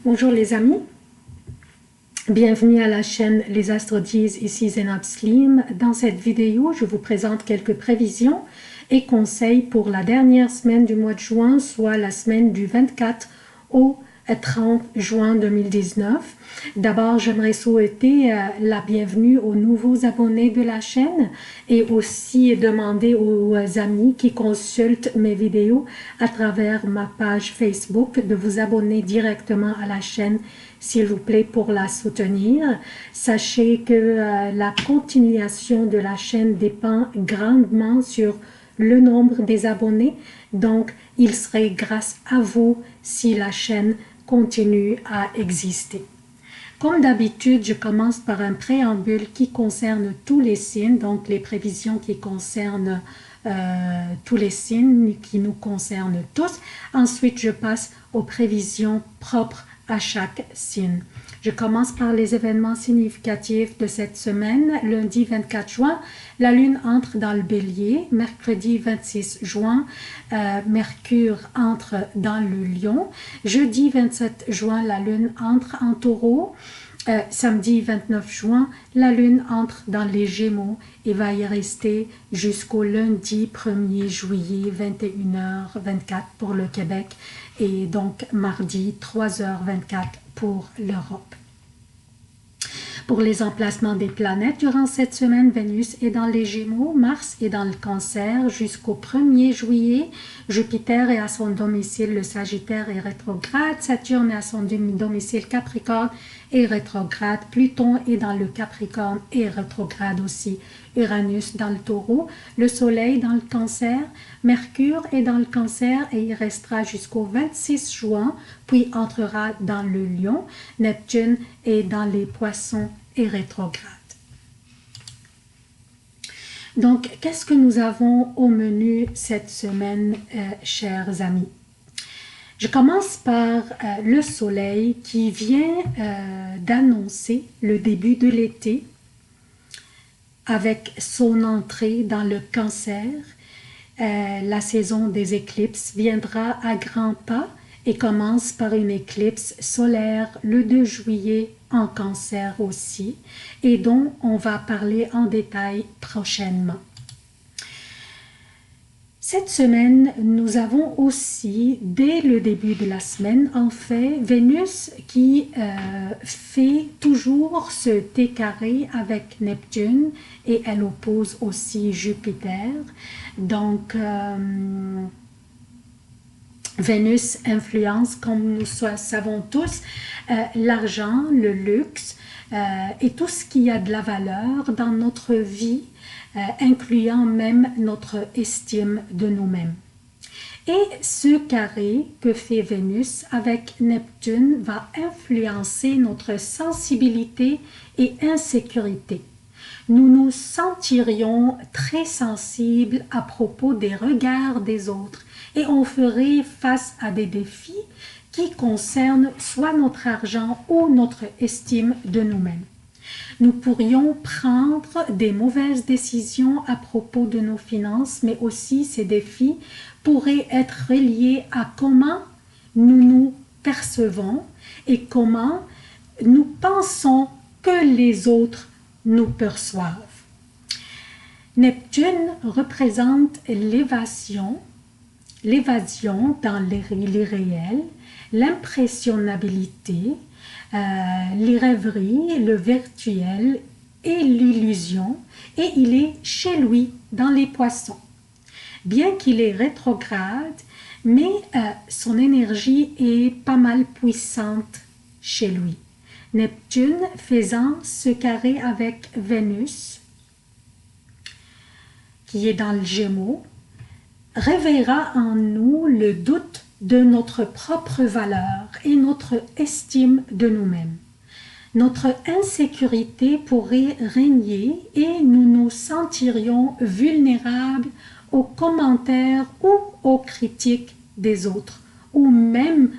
Bonjour les amis, bienvenue à la chaîne Les Astres disent, ici Zénab Slim. Dans cette vidéo, je vous présente quelques prévisions et conseils pour la dernière semaine du mois de juin, soit la semaine du 24 au 30 juin 2019. D'abord, j'aimerais souhaiter la bienvenue aux nouveaux abonnés de la chaîne et aussi demander aux amis qui consultent mes vidéos à travers ma page Facebook de vous abonner directement à la chaîne, s'il vous plaît, pour la soutenir. Sachez que la continuation de la chaîne dépend grandement sur le nombre des abonnés, donc il serait grâce à vous si la chaîne continue à exister. Comme d'habitude, je commence par un préambule qui concerne tous les signes, donc les prévisions qui concernent tous les signes, qui nous concernent tous. Ensuite, je passe aux prévisions propres à chaque signe. Je commence par les événements significatifs de cette semaine. Lundi 24 juin, la Lune entre dans le Bélier. Mercredi 26 juin, Mercure entre dans le Lion. Jeudi 27 juin, la Lune entre en Taureau. Samedi 29 juin, la Lune entre dans les Gémeaux et va y rester jusqu'au lundi 1er juillet, 21h24 pour le Québec et donc mardi 3h24 pour l'Europe. Pour les emplacements des planètes, durant cette semaine, Vénus est dans les Gémeaux, Mars est dans le Cancer jusqu'au 1er juillet. Jupiter est à son domicile, le Sagittaire est rétrograde. Saturne est à son domicile, Capricorne est rétrograde. Pluton est dans le Capricorne et rétrograde aussi. Uranus dans le Taureau. Le Soleil dans le Cancer. Mercure est dans le Cancer et il restera jusqu'au 26 juin, puis entrera dans le Lion. Neptune est dans les Poissons et rétrograde. Donc, qu'est-ce que nous avons au menu cette semaine, chers amis? Je commence par le Soleil qui vient d'annoncer le début de l'été avec son entrée dans le Cancer. La saison des éclipses viendra à grands pas et commence par une éclipse solaire le 2 juillet en Cancer aussi, et dont on va parler en détail prochainement. Cette semaine, nous avons aussi, dès le début de la semaine, en fait, Vénus qui fait toujours ce T carré avec Neptune et elle oppose aussi Jupiter. Donc, Vénus influence, comme nous savons tous, l'argent, le luxe et tout ce qui a de la valeur dans notre vie, incluant même notre estime de nous-mêmes. Et ce carré que fait Vénus avec Neptune va influencer notre sensibilité et insécurité. Nous nous sentirions très sensibles à propos des regards des autres et on ferait face à des défis qui concernent soit notre argent ou notre estime de nous-mêmes. Nous pourrions prendre des mauvaises décisions à propos de nos finances, mais aussi ces défis pourraient être reliés à comment nous nous percevons et comment nous pensons que les autres nous perçoivent. Neptune représente l'évasion dans l'irréel, l'impressionnabilité, les rêveries, le virtuel et l'illusion, et il est chez lui dans les Poissons. Bien qu'il est rétrograde, mais son énergie est pas mal puissante chez lui. Neptune faisant ce carré avec Vénus, qui est dans le Gémeaux, réveillera en nous le doute de notre propre valeur et notre estime de nous-mêmes. Notre insécurité pourrait régner et nous nous sentirions vulnérables aux commentaires ou aux critiques des autres, ou même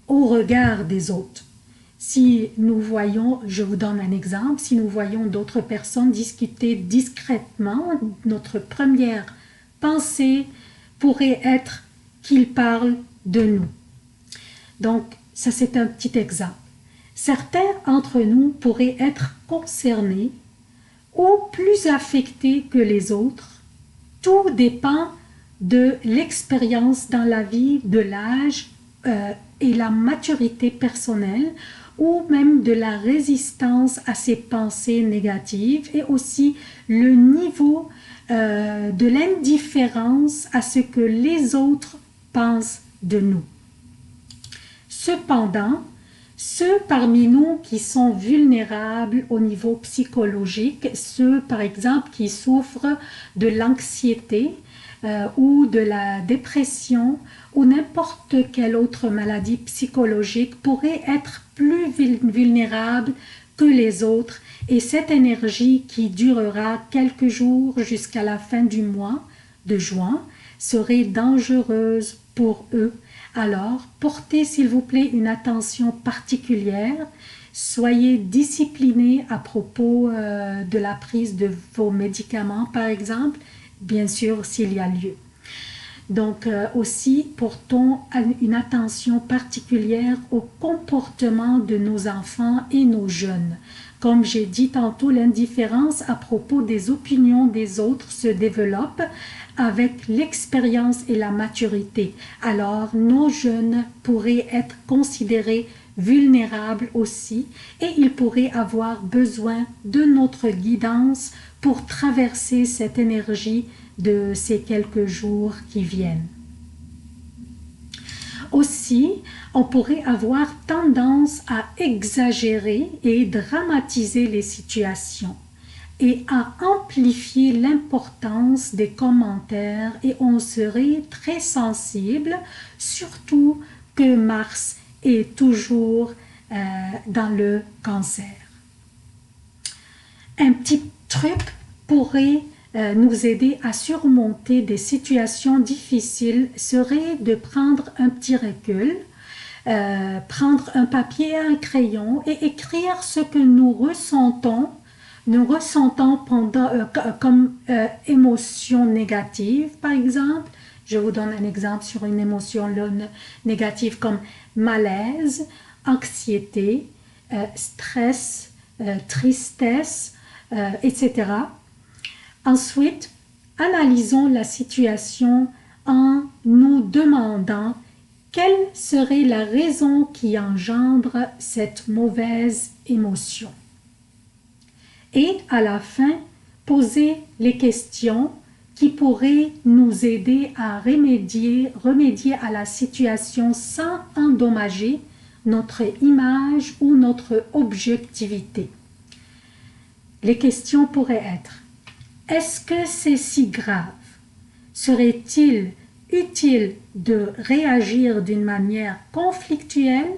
au regard des autres. Si nous voyons, je vous donne un exemple, si nous voyons d'autres personnes discuter discrètement, notre première pensée pourrait être qu'ils parlent de nous. Donc, Ça, c'est un petit exemple. Certains d'entre nous pourraient être concernés ou plus affectés que les autres. Tout dépend de l'expérience dans la vie, de l'âge et la maturité personnelle, ou même de la résistance à ces pensées négatives, et aussi le niveau de l'indifférence à ce que les autres pensent de nous. Cependant, ceux parmi nous qui sont vulnérables au niveau psychologique, ceux par exemple qui souffrent de l'anxiété ou de la dépression ou n'importe quelle autre maladie psychologique, pourraient être plus vulnérables que les autres, et cette énergie qui durera quelques jours jusqu'à la fin du mois de juin serait dangereuse pour eux. Alors, portez s'il vous plaît une attention particulière, soyez disciplinés à propos de la prise de vos médicaments par exemple, bien sûr s'il y a lieu. Donc aussi, portons une attention particulière au comportement de nos enfants et nos jeunes. Comme j'ai dit tantôt, l'indifférence à propos des opinions des autres se développe avec l'expérience et la maturité. Alors, nos jeunes pourraient être considérés vulnérables aussi, et ils pourraient avoir besoin de notre guidance pour traverser cette énergie de ces quelques jours qui viennent. Aussi, on pourrait avoir tendance à exagérer et dramatiser les situations et à amplifier l'importance des commentaires, et on serait très sensible, surtout que Mars est toujours dans le Cancer. Un petit truc pourrait nous aider à surmonter des situations difficiles serait de prendre un petit recul, prendre un papier et un crayon et écrire ce que nous ressentons pendant, comme émotion négative, par exemple. Je vous donne un exemple sur une émotion négative comme malaise, anxiété, stress, tristesse, etc. Ensuite, analysons la situation en nous demandant quelle serait la raison qui engendre cette mauvaise émotion. Et à la fin, poser les questions qui pourraient nous aider à remédier à la situation sans endommager notre image ou notre objectivité. Les questions pourraient être: est-ce que c'est si grave? Serait-il utile de réagir d'une manière conflictuelle?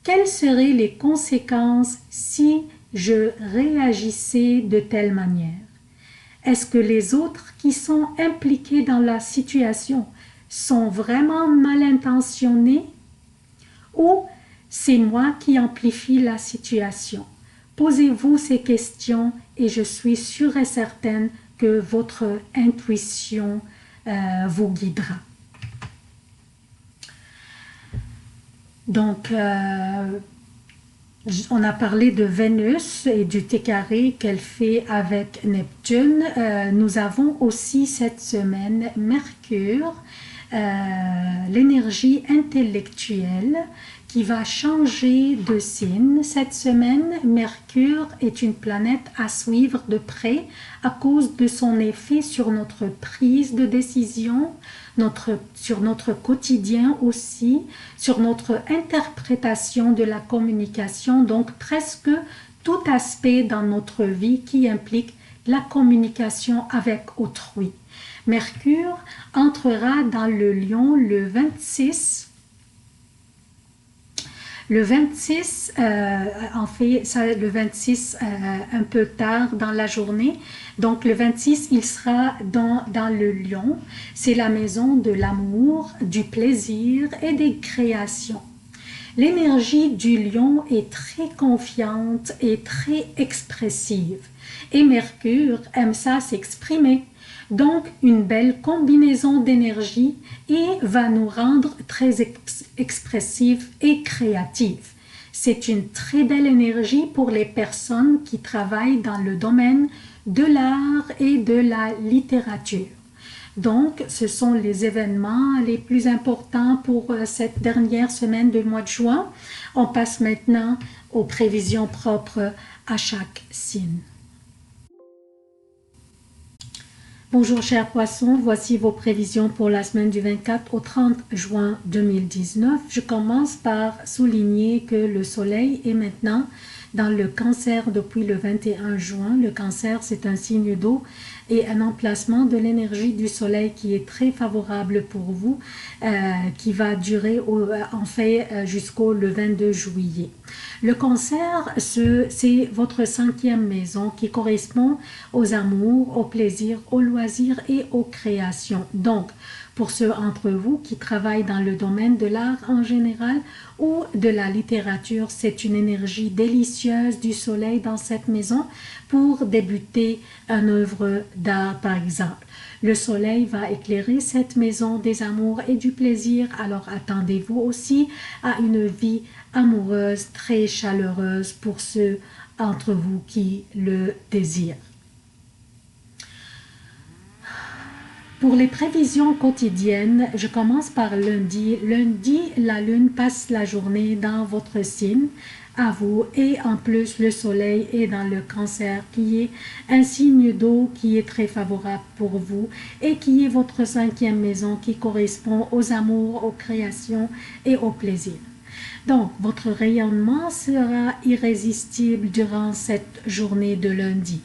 Quelles seraient les conséquences si je réagissais de telle manière? Est-ce que les autres qui sont impliqués dans la situation sont vraiment mal intentionnés? Ou c'est moi qui amplifie la situation? Posez-vous ces questions et je suis sûre et certaine que votre intuition vous guidera. Donc, on a parlé de Vénus et du T-carré qu'elle fait avec Neptune. Nous avons aussi cette semaine Mercure, l'énergie intellectuelle qui va changer de signe. Cette semaine, Mercure est une planète à suivre de près à cause de son effet sur notre prise de décision, sur notre quotidien aussi, sur notre interprétation de la communication, donc presque tout aspect dans notre vie qui implique la communication avec autrui. Mercure entrera dans le Lion le 26. Le 26, en fait, le 26 un peu tard dans la journée. Donc le 26, il sera dans le Lion. C'est la maison de l'amour, du plaisir et des créations. L'énergie du Lion est très confiante et très expressive. Et Mercure aime ça s'exprimer. Donc, une belle combinaison d'énergie et va nous rendre très expressifs et créatifs. C'est une très belle énergie pour les personnes qui travaillent dans le domaine de l'art et de la littérature. Donc, ce sont les événements les plus importants pour cette dernière semaine du mois de juin. On passe maintenant aux prévisions propres à chaque signe. Bonjour chers poissons, voici vos prévisions pour la semaine du 24 au 30 juin 2019. Je commence par souligner que le soleil est maintenant dans le Cancer depuis le 21 juin. Le Cancer, c'est un signe d'eau et un emplacement de l'énergie du soleil qui est très favorable pour vous, qui va durer en fait jusqu'au le 22 juillet. Le Cancer, c'est votre 5e maison qui correspond aux amours, aux plaisirs, aux loisirs et aux créations. Donc, pour ceux d'entre vous qui travaillent dans le domaine de l'art en général ou de la littérature, c'est une énergie délicieuse du soleil dans cette maison pour débuter une œuvre d'art par exemple. Le soleil va éclairer cette maison des amours et du plaisir, alors attendez-vous aussi à une vie amoureuse très chaleureuse pour ceux d'entre vous qui le désirent. Pour les prévisions quotidiennes, je commence par lundi. Lundi, la lune passe la journée dans votre signe, à vous, et en plus le soleil est dans le Cancer, qui est un signe d'eau qui est très favorable pour vous et qui est votre 5e maison qui correspond aux amours, aux créations et aux plaisirs. Donc, votre rayonnement sera irrésistible durant cette journée de lundi.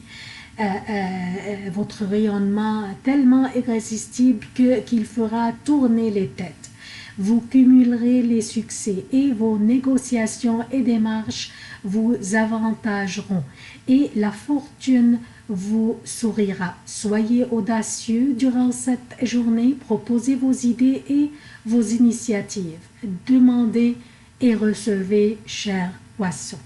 Votre rayonnement tellement irrésistible qu'il fera tourner les têtes. Vous cumulerez les succès et vos négociations et démarches vous avantageront et la fortune vous sourira. Soyez audacieux durant cette journée, proposez vos idées et vos initiatives. Demandez et recevez, chers poissons.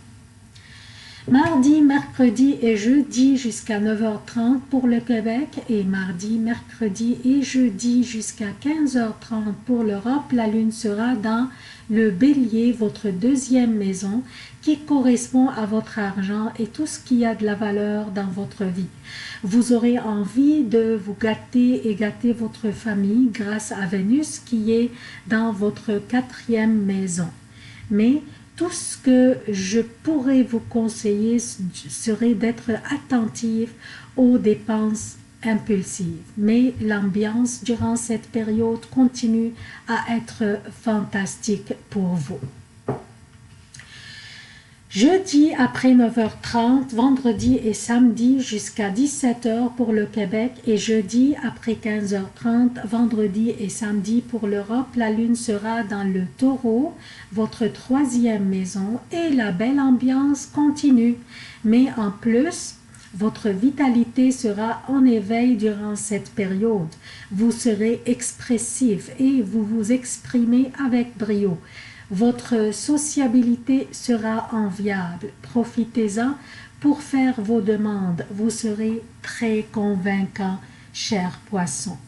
Mardi, mercredi et jeudi jusqu'à 9h30 pour le Québec et mardi, mercredi et jeudi jusqu'à 15h30 pour l'Europe. La lune sera dans le Bélier, votre 2e maison qui correspond à votre argent et tout ce qui a de la valeur dans votre vie. Vous aurez envie de vous gâter et gâter votre famille grâce à Vénus qui est dans votre 4e maison. Mais tout ce que je pourrais vous conseiller serait d'être attentif aux dépenses impulsives. Mais l'ambiance durant cette période continue à être fantastique pour vous. Jeudi après 9h30, vendredi et samedi jusqu'à 17h pour le Québec et jeudi après 15h30, vendredi et samedi pour l'Europe. La lune sera dans le Taureau, votre 3e maison et la belle ambiance continue. Mais en plus, votre vitalité sera en éveil durant cette période. Vous serez expressif et vous vous exprimez avec brio. Votre sociabilité sera enviable. Profitez-en pour faire vos demandes. Vous serez très convaincant, chers poissons.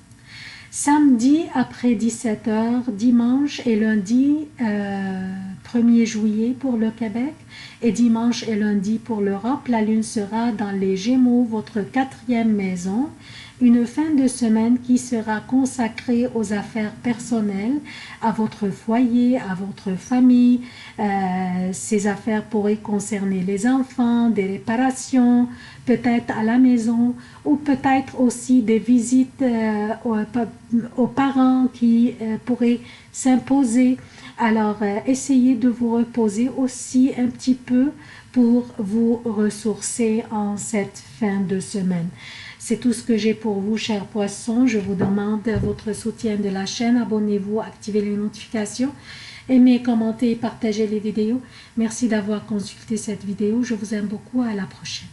Samedi après 17h, dimanche et lundi 1er juillet pour le Québec et dimanche et lundi pour l'Europe. La lune sera dans les Gémeaux, votre 4e maison. Une fin de semaine qui sera consacrée aux affaires personnelles, à votre foyer, à votre famille. Ces affaires pourraient concerner les enfants, des réparations, peut-être à la maison, ou peut-être aussi des visites aux parents qui pourraient s'imposer. Alors, essayez de vous reposer aussi un petit peu pour vous ressourcer en cette fin de semaine. C'est tout ce que j'ai pour vous, chers poissons. Je vous demande votre soutien de la chaîne. Abonnez-vous, activez les notifications, aimez, commentez et partagez les vidéos. Merci d'avoir consulté cette vidéo. Je vous aime beaucoup. À la prochaine.